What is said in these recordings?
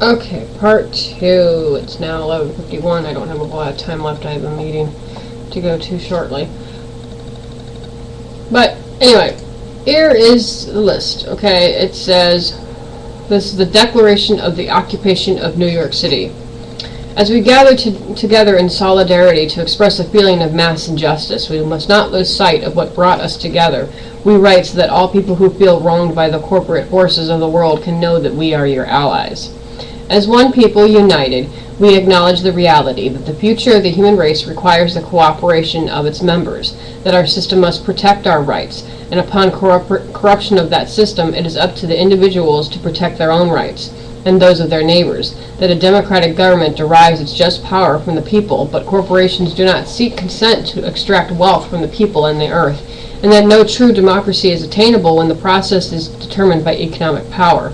Okay, part 2. It's now 11:51. I don't have a lot of time left. I have a meeting to go to shortly. But anyway, here is the list, okay? It says, this is the Declaration of the Occupation of New York City. As we gather together in solidarity to express a feeling of mass injustice, we must not lose sight of what brought us together. We write so that all people who feel wronged by the corporate forces of the world can know that we are your allies. As one people united, we acknowledge the reality that the future of the human race requires the cooperation of its members, that our system must protect our rights, and upon corruption of that system, it is up to the individuals to protect their own rights and those of their neighbors, that a democratic government derives its just power from the people, but corporations do not seek consent to extract wealth from the people and the earth, and that no true democracy is attainable when the process is determined by economic power.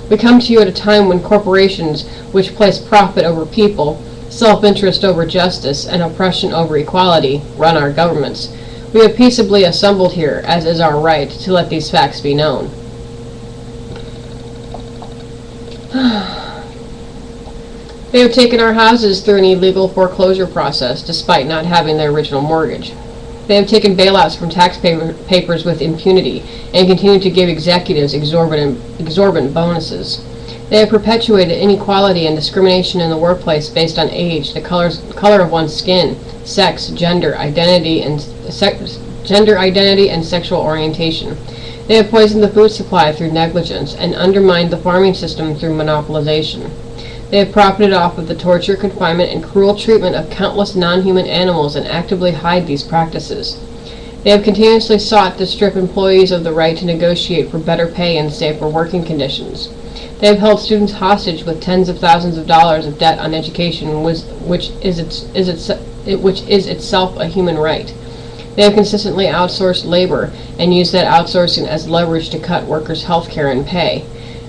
We come to you at a time when corporations, which place profit over people, self-interest over justice, and oppression over equality, run our governments. We have peaceably assembled here, as is our right, to let these facts be known. They have taken our houses through an illegal foreclosure process, despite not having their original mortgage. They have taken bailouts from taxpayers with impunity and continue to give executives exorbitant bonuses. They have perpetuated inequality and discrimination in the workplace based on age, the color of one's skin, sex, gender identity, and sexual orientation. They have poisoned the food supply through negligence and undermined the farming system through monopolization. They have profited off of the torture, confinement, and cruel treatment of countless non-human animals and actively hide these practices. They have continuously sought to strip employees of the right to negotiate for better pay and safer working conditions. They have held students hostage with tens of thousands of dollars of debt on education, which is itself a human right. They have consistently outsourced labor and used that outsourcing as leverage to cut workers' health care and pay.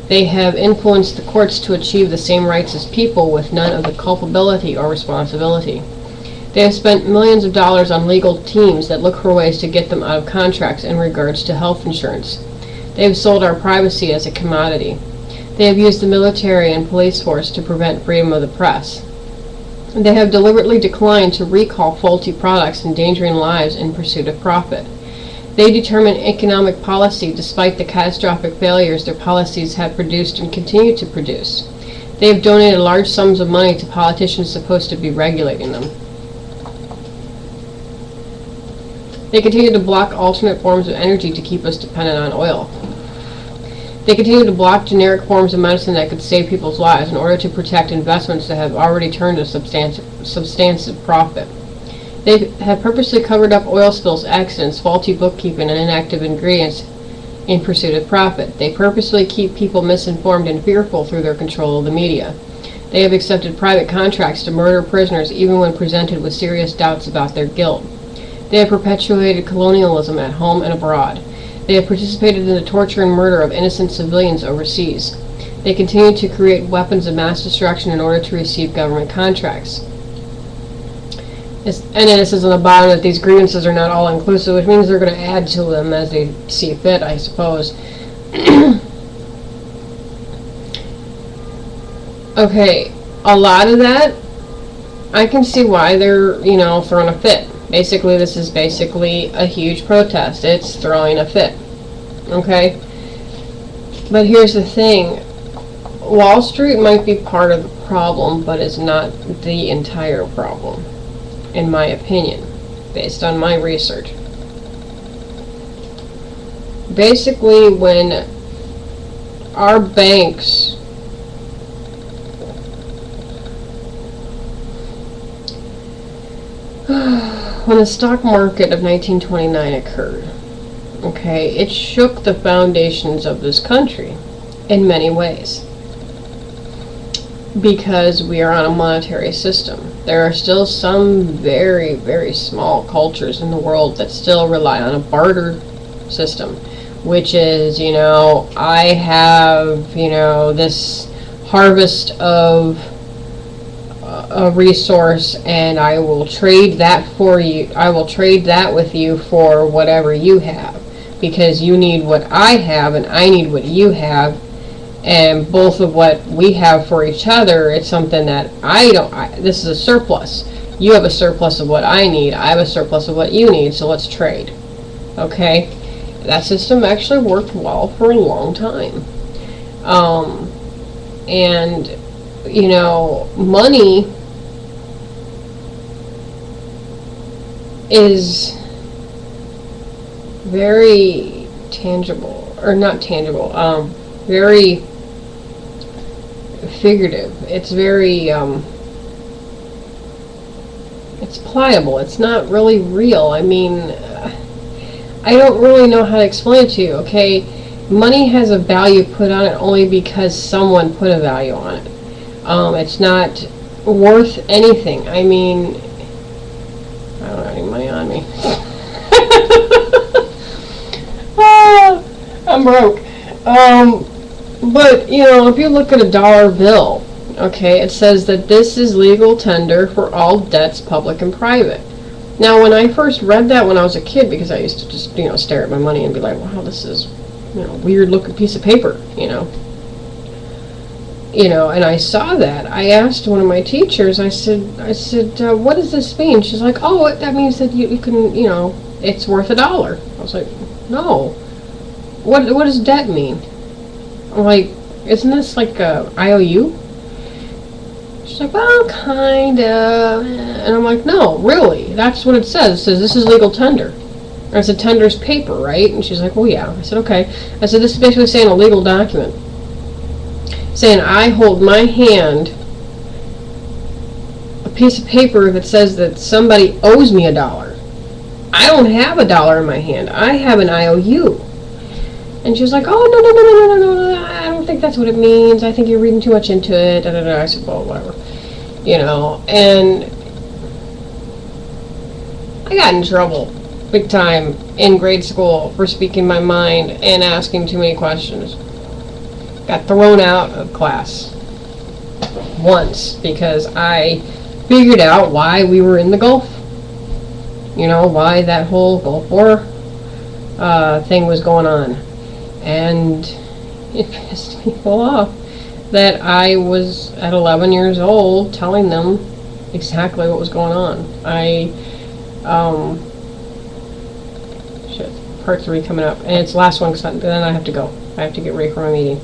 They have influenced the courts to achieve the same rights as people with none of the culpability or responsibility. They have spent millions of dollars on legal teams that look for ways to get them out of contracts in regards to health insurance. They have sold our privacy as a commodity. They have used the military and police force to prevent freedom of the press. They have deliberately declined to recall faulty products, endangering lives in pursuit of profit. They determine economic policy despite the catastrophic failures their policies have produced and continue to produce. They have donated large sums of money to politicians supposed to be regulating them. They continue to block alternate forms of energy to keep us dependent on oil. They continue to block generic forms of medicine that could save people's lives in order to protect investments that have already turned a substantive profit. They have purposely covered up oil spills, accidents, faulty bookkeeping, and inactive ingredients in pursuit of profit. They purposely keep people misinformed and fearful through their control of the media. They have accepted private contracts to murder prisoners even when presented with serious doubts about their guilt. They have perpetuated colonialism at home and abroad. They have participated in the torture and murder of innocent civilians overseas. They continue to create weapons of mass destruction in order to receive government contracts. And then it says on the bottom that these grievances are not all-inclusive, which means they're going to add to them as they see fit, I suppose. Okay, a lot of that, I can see why they're, throwing a fit. Basically, this is basically a huge protest. It's throwing a fit. Okay? But here's the thing. Wall Street might be part of the problem, but it's not the entire problem, in my opinion, based on my research. Basically, when our banks when the stock market of 1929 occurred, okay, it shook the foundations of this country in many ways because we are on a monetary system. There are still some very, very small cultures in the world that still rely on a barter system, which is, I have, this harvest of a resource and I will trade that for you. I will trade that with you for whatever you have because you need what I have and I need what you have, and both of what we have for each other, it's something that this is a surplus. You have a surplus of what I need, I have a surplus of what you need, so let's trade. Okay? That system actually worked well for a long time. And, money is very tangible, or not tangible, very figurative. It's very, it's pliable. It's not really real. I mean, I don't really know how to explain it to you, okay? Money has a value put on it only because someone put a value on it. It's not worth anything. I mean, I don't have any money on me. I'm broke. But, if you look at a dollar bill, okay, it says that this is legal tender for all debts, public and private. Now, when I first read that when I was a kid, because I used to just, stare at my money and be like, wow, this is, weird looking piece of paper, and I saw that. I asked one of my teachers, I said, what does this mean? She's like, oh, that means that you can, it's worth $1. I was like, no. What does debt mean? I'm like, isn't this like a IOU? She's like, well, kind of. And I'm like, no, really, that's what it says. It says this is legal tender. And I said, tender's paper, right? And she's like, well, yeah. I said, okay. I said, this is basically saying a legal document. Saying I hold my hand a piece of paper that says that somebody owes me $1. I don't have $1 in my hand. I have an IOU. And she was like, oh, no, I don't think that's what it means. I think you're reading too much into it. Da, da, da. I said, well, whatever. And I got in trouble big time in grade school for speaking my mind and asking too many questions. Got thrown out of class once because I figured out why we were in the Gulf. Why that whole Gulf War thing was going on. And it pissed people off that I was, at 11 years old, telling them exactly what was going on. Part 3 coming up. And it's the last one, because then I have to go. I have to get ready for my meeting.